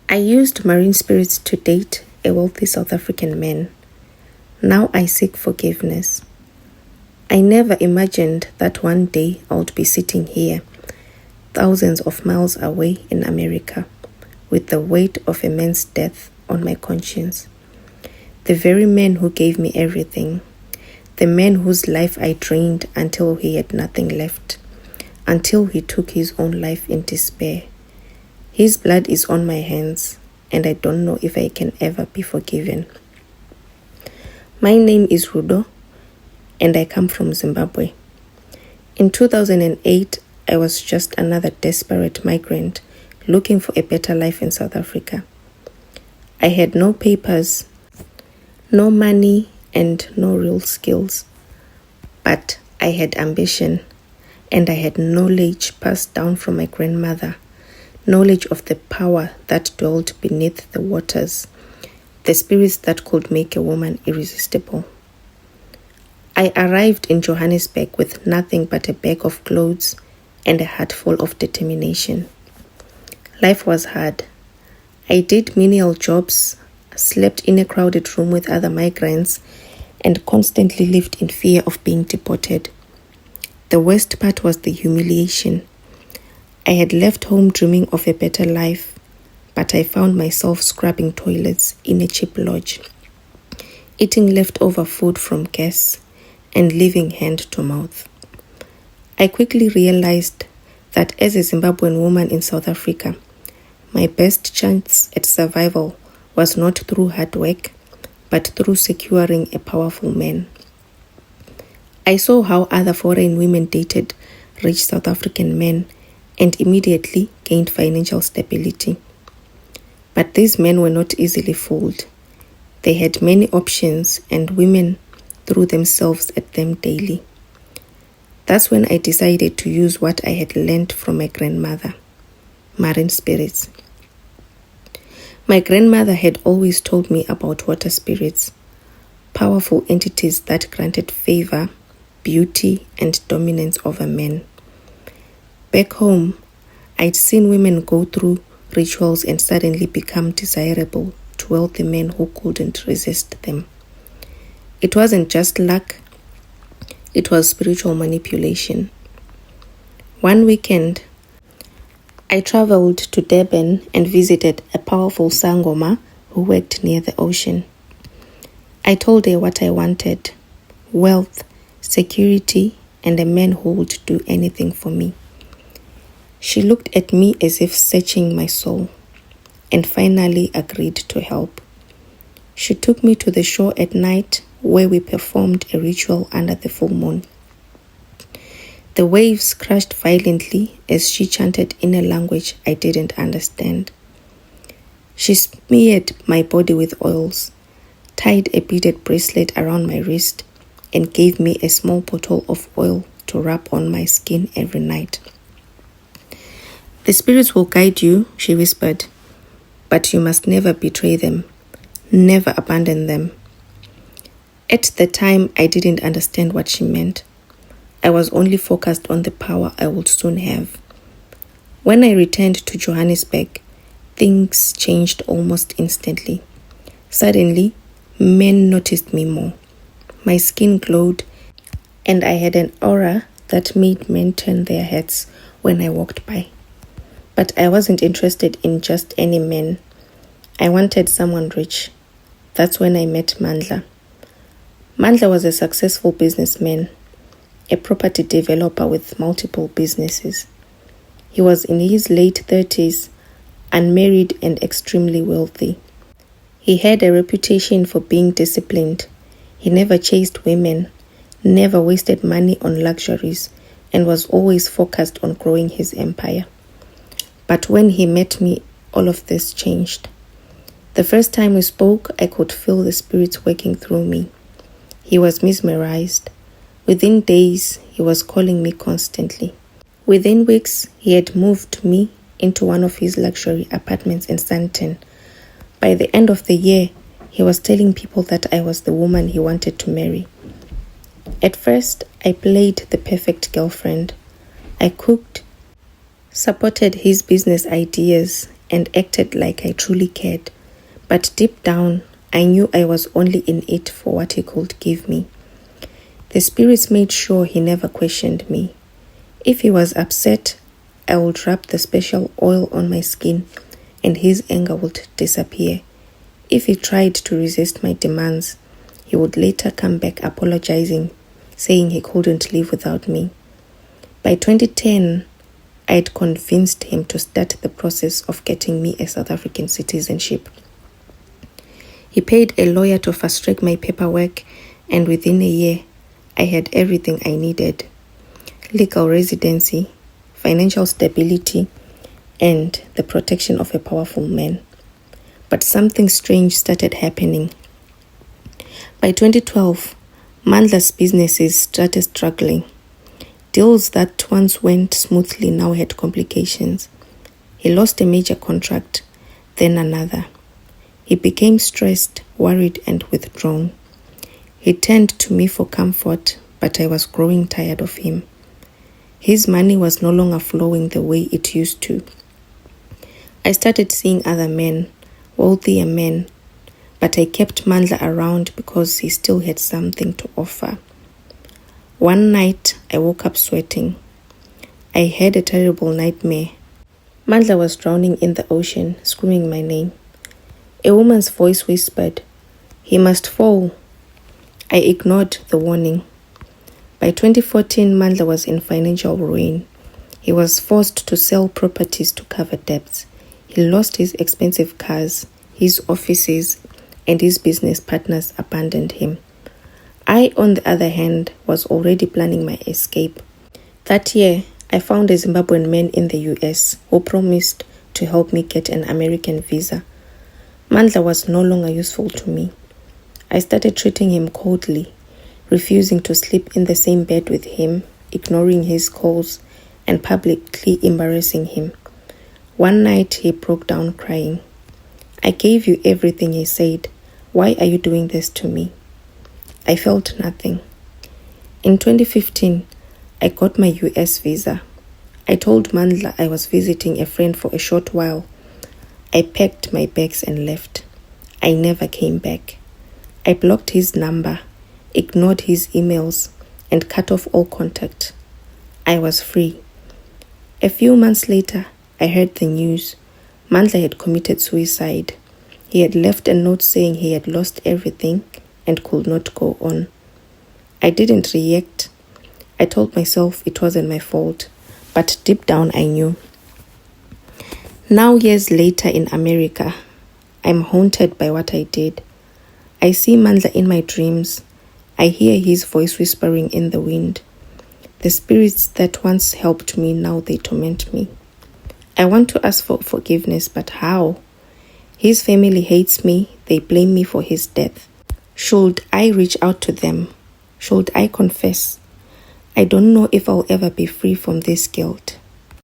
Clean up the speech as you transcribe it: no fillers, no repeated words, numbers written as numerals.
I used marine spirits to date a wealthy South African man. Now I seek forgiveness. I never imagined that one day I would be sitting here, thousands of miles away in America, with the weight of a man's death on my conscience. The very man who gave me everything, the man whose life I drained until he had nothing left, until he took his own life in despair. His blood is on my hands, and I don't know if I can ever be forgiven. My name is Rudo, and I come from Zimbabwe. In 2008, I was just another desperate migrant looking for a better life in South Africa. I had no papers, no money, and no real skills. But I had ambition, and I had knowledge passed down from my grandmother, knowledge of the power that dwelt beneath the waters, the spirits that could make a woman irresistible. I arrived in Johannesburg with nothing but a bag of clothes and a heart full of determination. Life was hard. I did menial jobs, slept in a crowded room with other migrants, and constantly lived in fear of being deported. The worst part was the humiliation. I had left home dreaming of a better life, but I found myself scrubbing toilets in a cheap lodge, eating leftover food from gas, and living hand to mouth. I quickly realized that as a Zimbabwean woman in South Africa, my best chance at survival was not through hard work, but through securing a powerful man. I saw how other foreign women dated rich South African men and immediately gained financial stability. But these men were not easily fooled. They had many options, and women threw themselves at them daily. That's when I decided to use what I had learned from my grandmother, marine spirits. My grandmother had always told me about water spirits, powerful entities that granted favor, beauty, and dominance over men. Back home, I'd seen women go through rituals and suddenly become desirable to wealthy men who couldn't resist them. It wasn't just luck, it was spiritual manipulation. One weekend, I traveled to Durban and visited a powerful Sangoma who worked near the ocean. I told her what I wanted: wealth, security, and a man who would do anything for me. She looked at me as if searching my soul, and finally agreed to help. She took me to the shore at night, where we performed a ritual under the full moon. The waves crashed violently as she chanted in a language I didn't understand. She smeared my body with oils, tied a beaded bracelet around my wrist, and gave me a small bottle of oil to rub on my skin every night. "The spirits will guide you," she whispered, "but you must never betray them, never abandon them." At the time, I didn't understand what she meant. I was only focused on the power I would soon have. When I returned to Johannesburg, things changed almost instantly. Suddenly, men noticed me more. My skin glowed, and I had an aura that made men turn their heads when I walked by. But I wasn't interested in just any man. I wanted someone rich. That's when I met Mandla. Mandla was a successful businessman, a property developer with multiple businesses. He was in his late 30s, unmarried and extremely wealthy. He had a reputation for being disciplined. He never chased women, never wasted money on luxuries, and was always focused on growing his empire. But when he met me, all of this changed. The first time we spoke, I could feel the spirits working through me. He was mesmerized. Within days, he was calling me constantly. Within weeks, he had moved me into one of his luxury apartments in Sandton. By the end of the year, he was telling people that I was the woman he wanted to marry. At first, I played the perfect girlfriend. I cooked, supported his business ideas, and acted like I truly cared. But deep down, I knew I was only in it for what he could give me. The spirits made sure he never questioned me. If he was upset, I would rub the special oil on my skin and his anger would disappear. If he tried to resist my demands, he would later come back apologizing, saying he couldn't live without me. By 2010, I had convinced him to start the process of getting me a South African citizenship. He paid a lawyer to fast-track my paperwork, and within a year, I had everything I needed: legal residency, financial stability, and the protection of a powerful man. But something strange started happening. By 2012, Mandla's businesses started struggling. Deals that once went smoothly now had complications. He lost a major contract, then another. He became stressed, worried, and withdrawn. He turned to me for comfort, but I was growing tired of him. His money was no longer flowing the way it used to. I started seeing other men, wealthier men, but I kept Mandla around because he still had something to offer. One night, I woke up sweating. I had a terrible nightmare. Mandla was drowning in the ocean, screaming my name. A woman's voice whispered, "He must fall." I ignored the warning. By 2014, Mandla was in financial ruin. He was forced to sell properties to cover debts. He lost his expensive cars, his offices, and his business partners abandoned him. I, on the other hand, was already planning my escape. That year, I found a Zimbabwean man in the US who promised to help me get an American visa. Mandla was no longer useful to me. I started treating him coldly, refusing to sleep in the same bed with him, ignoring his calls, and publicly embarrassing him. One night, he broke down crying. "I gave you everything," he said. "Why are you doing this to me?" I felt nothing. In 2015, I got my US visa. I told Mandla I was visiting a friend for a short while. I packed my bags and left. I never came back. I blocked his number, ignored his emails, and cut off all contact. I was free. A few months later, I heard the news. Mandla had committed suicide. He had left a note saying he had lost everything and could not go on. I didn't react. I told myself it wasn't my fault, but deep down I knew. Now, years later in America, I'm haunted by what I did. I see Mandla in my dreams. I hear his voice whispering in the wind. The spirits that once helped me, now they torment me. I want to ask for forgiveness, but how? His family hates me. They blame me for his death. Should I reach out to them? Should I confess? I don't know if I'll ever be free from this guilt.